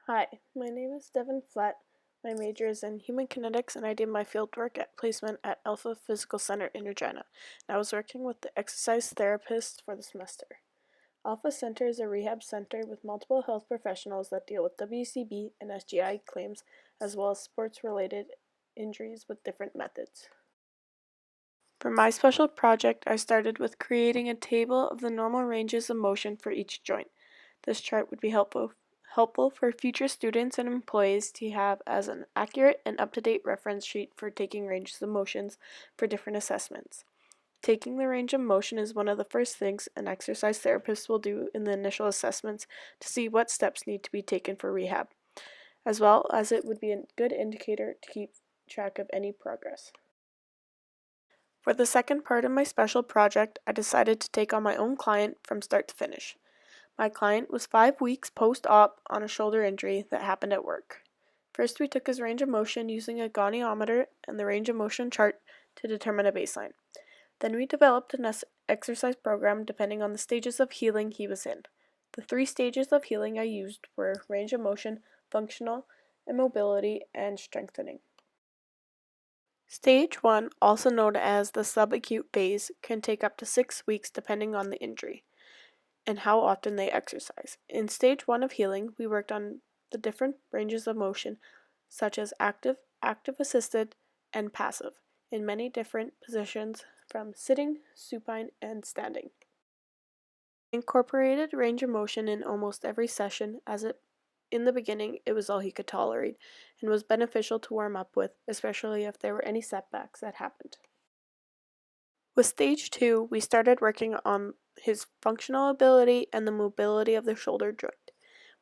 Hi, my name is Devan Flett. My major is in human kinetics, and I did my fieldwork at placement at Alpha Physical Center in Regina. And I was working with the exercise therapist for the semester. Alpha Center is a rehab center with multiple health professionals that deal with WCB and SGI claims, as well as sports-related injuries with different methods. For my special project, I started with creating a table of the normal ranges of motion for each joint. This chart would be helpful for future students and employees to have as an accurate and up-to-date reference sheet for taking ranges of motions for different assessments. Taking the range of motion is one of the first things an exercise therapist will do in the initial assessments to see what steps need to be taken for rehab, as well as it would be a good indicator to keep track of any progress. For the second part of my special project, I decided to take on my own client from start to finish. My client was 5 weeks post-op on a shoulder injury that happened at work. First, we took his range of motion using a goniometer and the range of motion chart to determine a baseline. Then we developed an exercise program depending on the stages of healing he was in. The 3 stages of healing I used were range of motion, functional, and mobility, and strengthening. Stage 1, also known as the subacute phase, can take up to 6 weeks depending on the injury and how often they exercise. In stage 1 of healing, we worked on the different ranges of motion, such as active, active-assisted, and passive, in many different positions from sitting, supine, and standing. Incorporated range of motion in almost every session, as in the beginning it was all he could tolerate and was beneficial to warm up with, especially if there were any setbacks that happened. With stage 2, we started working on his functional ability and the mobility of the shoulder joint.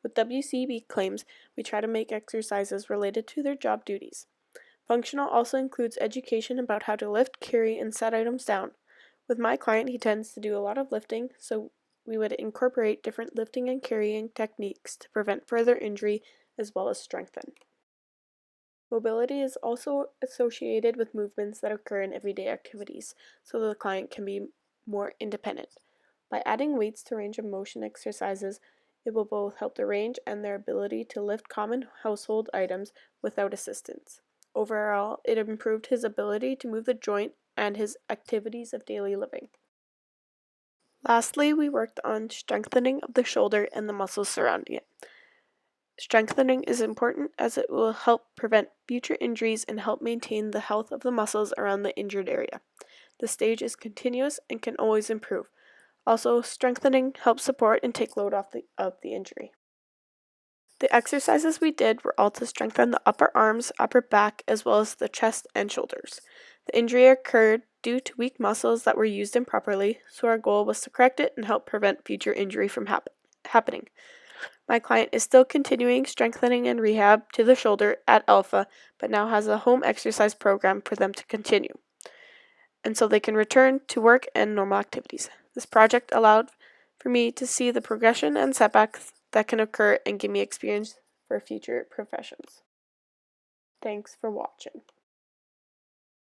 With WCB claims, we try to make exercises related to their job duties. Functional also includes education about how to lift, carry, and set items down. With my client, he tends to do a lot of lifting, so we would incorporate different lifting and carrying techniques to prevent further injury as well as strengthen. Mobility is also associated with movements that occur in everyday activities, so the client can be more independent. By adding weights to range of motion exercises, it will both help the range and their ability to lift common household items without assistance. Overall, it improved his ability to move the joint and his activities of daily living. Lastly, we worked on strengthening of the shoulder and the muscles surrounding it. Strengthening is important as it will help prevent future injuries and help maintain the health of the muscles around the injured area. The stage is continuous and can always improve. Also, strengthening helps support and take load off of the injury. The exercises we did were all to strengthen the upper arms, upper back, as well as the chest and shoulders. The injury occurred due to weak muscles that were used improperly, so our goal was to correct it and help prevent future injury from happening. My client is still continuing strengthening and rehab to the shoulder at Alpha, but now has a home exercise program for them to continue, and so they can return to work and normal activities. This project allowed for me to see the progression and setbacks that can occur and give me experience for future professions. Thanks for watching.